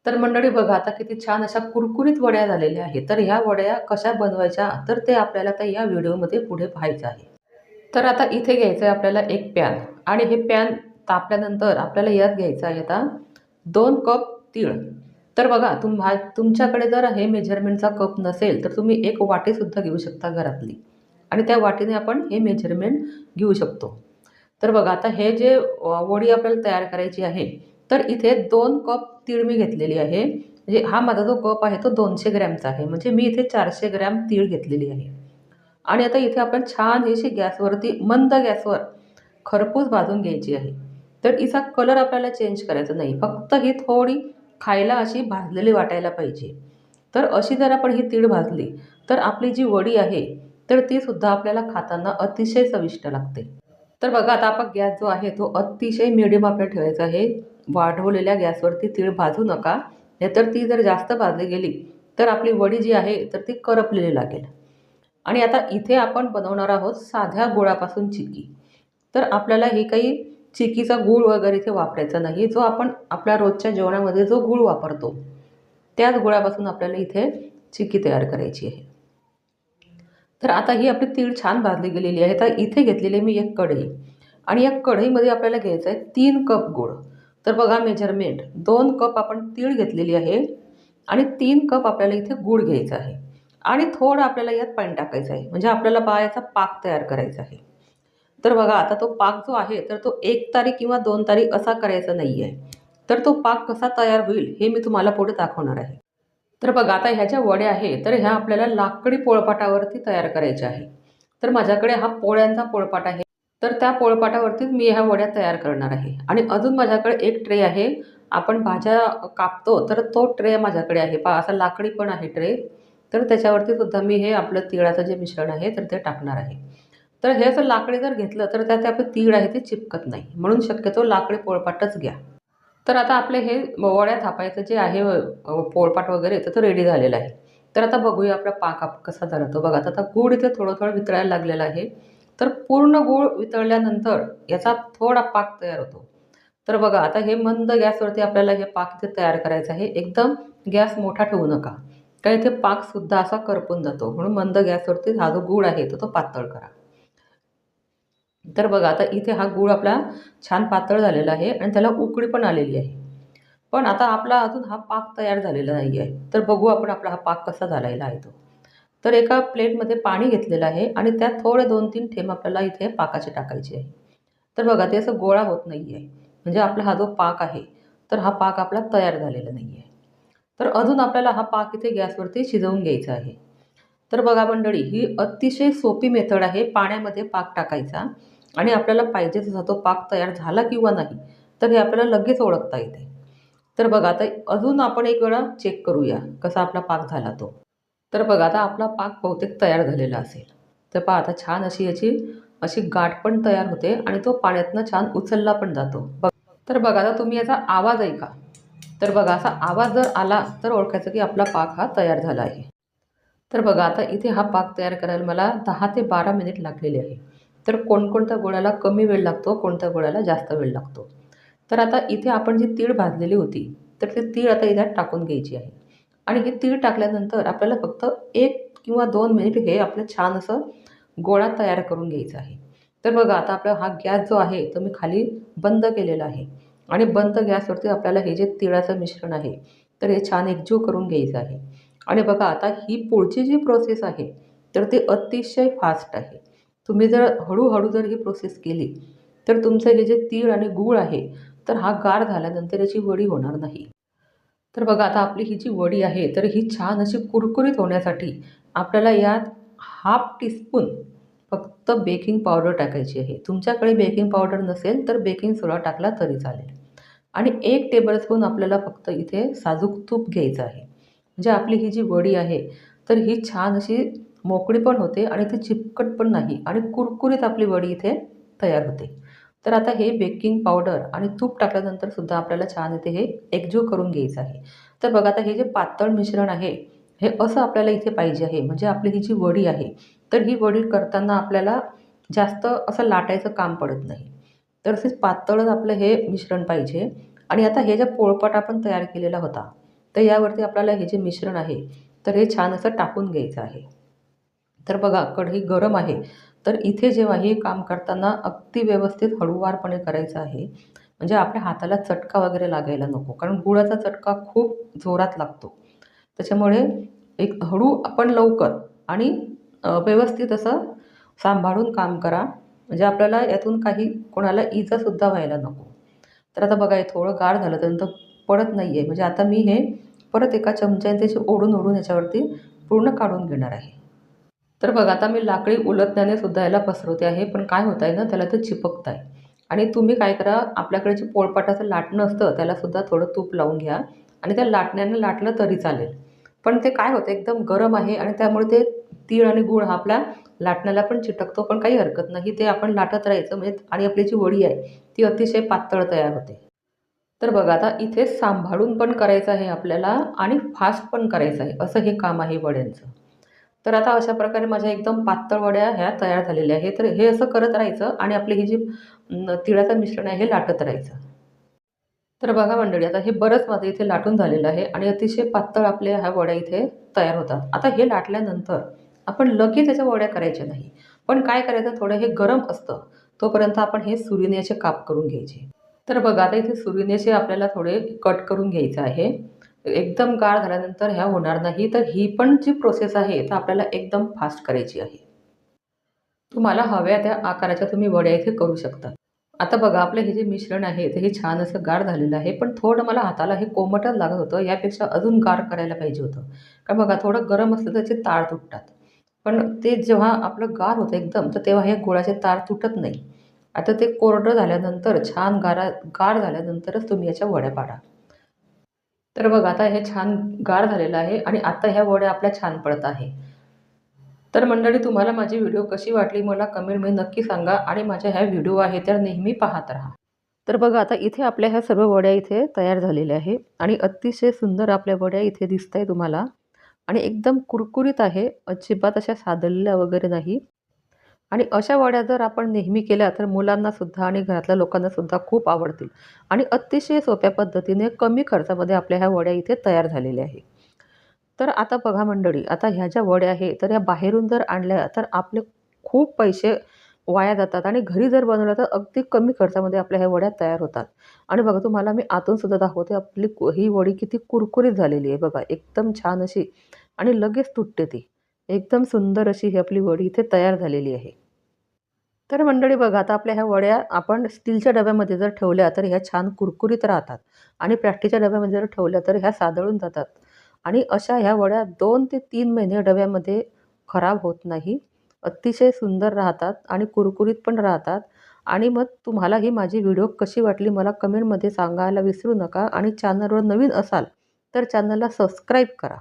तर मंडळी बघा आता किती छान अशा कुरकुरीत वड्या झालेल्या आहेत. तर ह्या वड्या कशा बनवायच्या तर ते आपल्याला आता या व्हिडिओमध्ये पुढे पाहायचं आहे. तर आता इथे घ्यायचं आहे आपल्याला एक पॅन आणि हे पॅन तापल्यानंतर आपल्याला यात घ्यायचं आहे आता 2 कप तीळ. तर बघा तुमच्याकडे जर हे मेजरमेंटचा कप नसेल तर तुम्ही एक वाटीसुद्धा घेऊ शकता घरातली आणि त्या वाटीने आपण हे मेजरमेंट घेऊ शकतो. तर बघा आता हे जे वडी आपल्याला तयार करायची आहे तर इथे 2 कप तीळ मी घेतलेली आहे. म्हणजे हा माझा जो कप आहे तो 200 ग्रॅमचा आहे. म्हणजे मी इथे 400 ग्रॅम तीळ घेतलेली आहे. आणि आता इथे आपण छान अशी गॅसवरती मंद गॅसवर खरपूस भाजून घ्यायची आहे. तर हिचा कलर आपल्याला चेंज करायचा नाही. फक्त ही थोडी खायला अशी भाजलेली वाटायला पाहिजे. तर अशी जर आपण ही तीळ भाजली तर आपली जी वडी आहे तर ती सुद्धा आपल्याला खाताना अतिशय चविष्ट लागते. तर बघा आता आपण गॅस जो आहे तो अतिशय मिडियम आपल्याला ठेवायचा आहे. वाढवलेल्या गॅसवरती तीळ भाजू नका. नाहीतर ती जर जास्त भाजली गेली तर आपली वडी जी आहे तर ती करपलेली लागेल. आणि आता इथे आपण बनवणार आहोत साध्या गुळापासून चिकी. तर आपल्याला हे काही चिकीचा गूळ वगैरे इथे वापरायचा नाही. जो आपण आपल्या रोजच्या जेवणामध्ये जो गूळ वापरतो त्याच गुळापासून आपल्याला इथे चिकी तयार करायची आहे. तर आता ही आपली तीळ छान भाजली गेलेली आहे. तर इथे घेतलेली मी एक कढई आणि या कढईमध्ये आपल्याला घ्यायचं आहे 3 कप गूळ. तर बघा मेजरमेंट 2 कप आपण तीळ घेतलेली आहे आणि 3 कप आपल्याला इथे गूळ घ्यायचा आहे आणि थोडं आपल्याला यात पाणी टाकायचं आहे. म्हणजे आपल्याला याचा पाक तयार करायचा आहे. तर बघा आता तो पाक जो आहे तर तो 1 तारी किंवा 2 तारी असा करायचा नाही आहे. तर तो पाक कसा तयार होईल हे मी तुम्हाला पुढे दाखवणार आहे. तर बघा आता ह्या ज्या वड्या आहे तर ह्या आपल्याला लाकडी पोळपाटावरती तयार करायच्या आहे. तर माझ्याकडे हा पोळ्यांचा पोळपाट आहे. तर त्या पोळपाटावरतीच मी ह्या वड्या तयार करणार आहे. आणि अजून माझ्याकडे एक ट्रे आहे. आपण भाज्या कापतो तर तो ट्रे माझ्याकडे आहे. पहा असा लाकडी पण आहे ट्रे. तर त्याच्यावरती सुद्धा मी हे आपलं तिळाचं जे मिश्रण आहे तर ते टाकणार आहे. तर हे असं लाकडी जर घेतलं तर त्यात आपलं तीळ आहे ते चिपकत नाही. म्हणून शक्यतो लाकडी पोळपाटच घ्या. तर आता आपले हे वड्या थापायचं जे आहे पोळपाट वगैरे तर तो रेडी झालेला आहे. तर आता बघूया आपला पाक कसा झाला तो. बघा आता गूळ इथे थोडं वितळायला लागलेला आहे. तर पूर्ण गूळ वितळल्यानंतर याचा थोडा पाक तयार होतो. तर बघा आता हे मंद गॅसवरती आपल्याला हे पाक इथे तयार करायचं आहे. एकदम गॅस मोठा ठेवू नका. कारण इथे पाकसुद्धा असा करपून जातो. म्हणून मंद गॅसवरती हा जो गूळ आहे तो पातळ करा. तर बघा आता इथे हा गूळ आपला छान पातळ झालेला आहे आणि त्याला उकळी पण आलेली आहे. पण आता आपला अजून हा पाक तयार झालेला नाही आहे. तर बघू आपण आपला हा पाक कसा झालेला आहे तो. तर एका प्लेटमध्ये पाणी घेतलेलं आहे आणि त्यात थोडे 2-3 थेंब आपल्याला इथे पाकाचे टाकायचे आहे. तर बघा ते असं गोळा होत नाही आहे. म्हणजे आपला हा जो पाक आहे तर हा पाक आपला तयार झालेला नाही आहे. तर अजून आपल्याला हा पाक इथे गॅसवरती शिजवून घ्यायचा आहे. तर बघा मंडळी ही अतिशय सोपी मेथड आहे. पाण्यामध्ये पाक टाकायचा आणि आपल्याला पाहिजे तसा तो पाक तयार झाला किंवा नाही तर हे आपल्याला लगेच ओळखता येते. तर बघा आता अजून आपण एक वेळा चेक करूया कसा आपला पाक झाला तो. तर बघा आता आपला पाक बहुतेक तयार झालेला असेल. तर पहा आता छान अशी याची अशी गाठ पण तयार होते आणि तो पाण्यातनं छान उचलला पण जातो. तर बघा आता तुम्ही याचा आवाज ऐका. तर बघा असा आवाज जर आला तर ओळखायचं की आपला पाक हा तयार झाला आहे. तर बघा आता इथे हा पाक तयार करायला मला 10 ते 12 मिनिट लागलेले आहे. तर कोणकोणत्या गुळाला कमी वेळ लागतो, कोणत्या गुळाला जास्त वेळ लागतो. तर आता इथे आपण जी तीळ भाजलेली होती तर ती तीळ आता याच्यात टाकून घ्यायची आहे. आणि ही तीळ टाकल्यानंतर आपल्याला फक्त 1 किंवा 2 मिनिट हे आपलं छान असं गोळा तयार करून घ्यायचा आहे. तर बघा आता आपला हा गॅस जो आहे तो मी खाली बंद केलेला आहे. आणि बंद गॅसवरती आपल्याला हे जे तिळाचं मिश्रण आहे तर हे छान एकजीव करून घ्यायचं आहे. आणि बघा आता ही पुढची जी प्रोसेस आहे तर ती अतिशय फास्ट आहे. तुम्ही जर हळूहळू जर ही प्रोसेस केली तर तुमचं हे जे तीळ आणि गूळ आहे तर हा गार झाल्यानंतर याची वडी होणार नाही. तर बघा आता आपली ही जी वडी आहे तर ही छान अशी कुरकुरीत होण्यासाठी आपल्याला यात हाफ टीस्पून फक्त बेकिंग पावडर टाकायची आहे. तुमच्याकडे बेकिंग पावडर नसेल तर बेकिंग सोडा टाकला तरी चालेल. आणि 1 टेबलस्पून आपल्याला फक्त इथे साजूक तूप घ्यायचं आहे. म्हणजे आपली ही जी वडी आहे तर ही छान अशी मोकळी पण होते आणि ती चिपकट पण नाही आणि कुरकुरीत आपली वडी इथे तयार होते. तर आता हे बेकिंग पावडर आणि तूप टाकल्यानंतर सुद्धा आपल्याला छान इथे हे एकजीव करून घ्यायचं आहे. तर बघा आता हे जे पातळ मिश्रण आहे हे असं आपल्याला इथे पाहिजे आहे. म्हणजे आपली ही जी वडी आहे तर ही वडी करताना आपल्याला जास्त असं लाटायचं काम पडत नाही. तर असेच पातळच आपलं हे मिश्रण पाहिजे. आणि आता हे जे पोळपाट आपण तयार केलेला होता तर यावरती आपल्याला हे जे मिश्रण आहे तर हे छान असं टाकून घ्यायचं आहे. तर बघा कढई गरम आहे. तर इथे जेव्हा हे काम करताना अगदी व्यवस्थित हळूवारपणे करायचं आहे. म्हणजे आपल्या हाताला चटका वगैरे लागायला नको. कारण गुळाचा चटका खूप जोरात लागतो. त्याच्यामुळे एक हळू आपण लवकर आणि व्यवस्थित असं सांभाळून काम करा. म्हणजे आपल्याला यातून काही कोणाला इजासुद्धा व्हायला नको. तर आता बघा हे थोडं गार झालं त्यानंतर पडत नाही आहे. म्हणजे आता मी हे परत एका चमच्याने त्याची ओढून याच्यावरती पूर्ण काढून घेणार आहे. तर बघा आता मी लाकडी उलथण्याने सुद्धा याला पसरवते आहे. पण काय होत आहे ना त्याला ते चिपकत आहे. आणि तुम्ही काय करा आपल्याकडे जे पोळपाटाचं लाटणं असतं त्यालासुद्धा थोडं तूप लावून घ्या आणि त्या लाटण्याने लाटलं तरी चालेल. पण ते काय होतं एकदम गरम आहे आणि त्यामुळे ते तीळ आणि गूळ हा आपल्या लाटण्याला पण चिटकतो. पण काही हरकत नाही. ते आपण लाटत राहायचं म्हणजे आणि आपली जी वडी आहे ती अतिशय पातळ तयार होते. तर बघा आता इथे सांभाळून पण करायचं आहे आपल्याला आणि फास्ट पण करायचं आहे. असं हे काम आहे वड्यांचं. तर आता अशा प्रकारे माझ्या एकदम पातळ वड्या ह्या तयार झालेल्या आहेत. तर हे असं करत राहायचं आणि आपली ही जी तिळाचं मिश्रण आहे हे लाटत राहायचं. तर बघा मंडळी आता हे बरंच माझं इथे लाटून झालेलं आहे आणि अतिशय पातळ आपल्या ह्या वड्या इथे तयार होतात. आता हे लाटल्यानंतर आपण लगेच त्याच्या वड्या करायच्या नाही. पण काय करायचं थोडं हे गरम असतं, तोपर्यंत आपण हे सुरीने याचे काप करून घ्यायचे. तर बघा आता इथे सुरीनेचे आपल्याला थोडे कट करून घ्यायचं आहे. एकदम गार झाल्यानंतर ह्या होणार नाही. तर ही पण जी प्रोसेस आहे तर आपल्याला एकदम फास्ट करायची आहे. तुम्हाला हव्या त्या आकाराच्या तुम्ही वड्या इथे करू शकता. आता बघा आपलं हे जे मिश्रण आहे ते हे छान असं गार झालेलं आहे. पण थोडं मला हाताला हे कोमटच लागत होतं. यापेक्षा अजून गार करायला पाहिजे होतं. कारण बघा थोडं गरम असलं तर त्याचे तार तुटतात. पण ते जेव्हा आपलं गार होतं एकदम तर तेव्हा हे गुळाचे तार तुटत नाही. आता ते कोरडं झाल्यानंतर छान गार झाल्यानंतरच तुम्ही याच्या वड्या पाडा. तर बघा आता हे छान गार झालेलं आहे आणि आता ह्या वड्या आपल्या छान पडत आहे. तर मंडळी तुम्हाला माझी व्हिडिओ कशी वाटली मला कमेंटमध्ये नक्की सांगा आणि माझ्या ह्या व्हिडिओ आहे त्या नेहमी पाहत राहा. तर बघा आता इथे आपल्या ह्या सर्व वड्या इथे तयार झालेल्या आहे आणि अतिशय सुंदर आपल्या वड्या इथे दिसत आहे तुम्हाला आणि एकदम कुरकुरीत आहे. अजिबात अशा सादळल्या वगैरे नाही. आणि अशा वड्या जर आपण नेहमी केल्या तर मुलांनासुद्धा आणि घरातल्या लोकांनासुद्धा खूप आवडतील आणि अतिशय सोप्या पद्धतीने कमी खर्चामध्ये आपल्या ह्या वड्या इथे तयार झालेल्या आहे. तर आता बघा मंडळी, आता ह्या ज्या वड्या आहे तर ह्या बाहेरून जर आणल्या तर आपले खूप पैसे वाया जातात आणि घरी जर बनवल्या तर अगदी कमी खर्चामध्ये आपल्या ह्या वड्या तयार होतात. आणि बघा तुम्हाला मी आतून सुद्धा दाखवते आपली ही वडी किती कुरकुरीत झालेली आहे बघा, एकदम छान अशी आणि लगेच तुटते ती. एकदम सुंदर अशी ही आपली वडी इथे तयार झालेली आहे. तर मंडळी बघा आता आपल्या ह्या वड्या आपण स्टीलच्या डब्यामध्ये जर ठेवल्या तर ह्या छान कुरकुरीत राहतात आणि प्लास्टिकच्या डब्यामध्ये जर ठेवल्या तर ह्या सादळून जातात आणि अशा ह्या वड्या 2 ते 3 महिने डब्यामध्ये खराब होत नाही. अतिशय सुंदर राहतात आणि कुरकुरीत पण राहतात. आणि मग तुम्हाला ही माझी व्हिडिओ कशी वाटली मला कमेंटमध्ये सांगायला विसरू नका आणि चॅनलवर नवीन असाल तर चॅनलला सबस्क्राईब करा.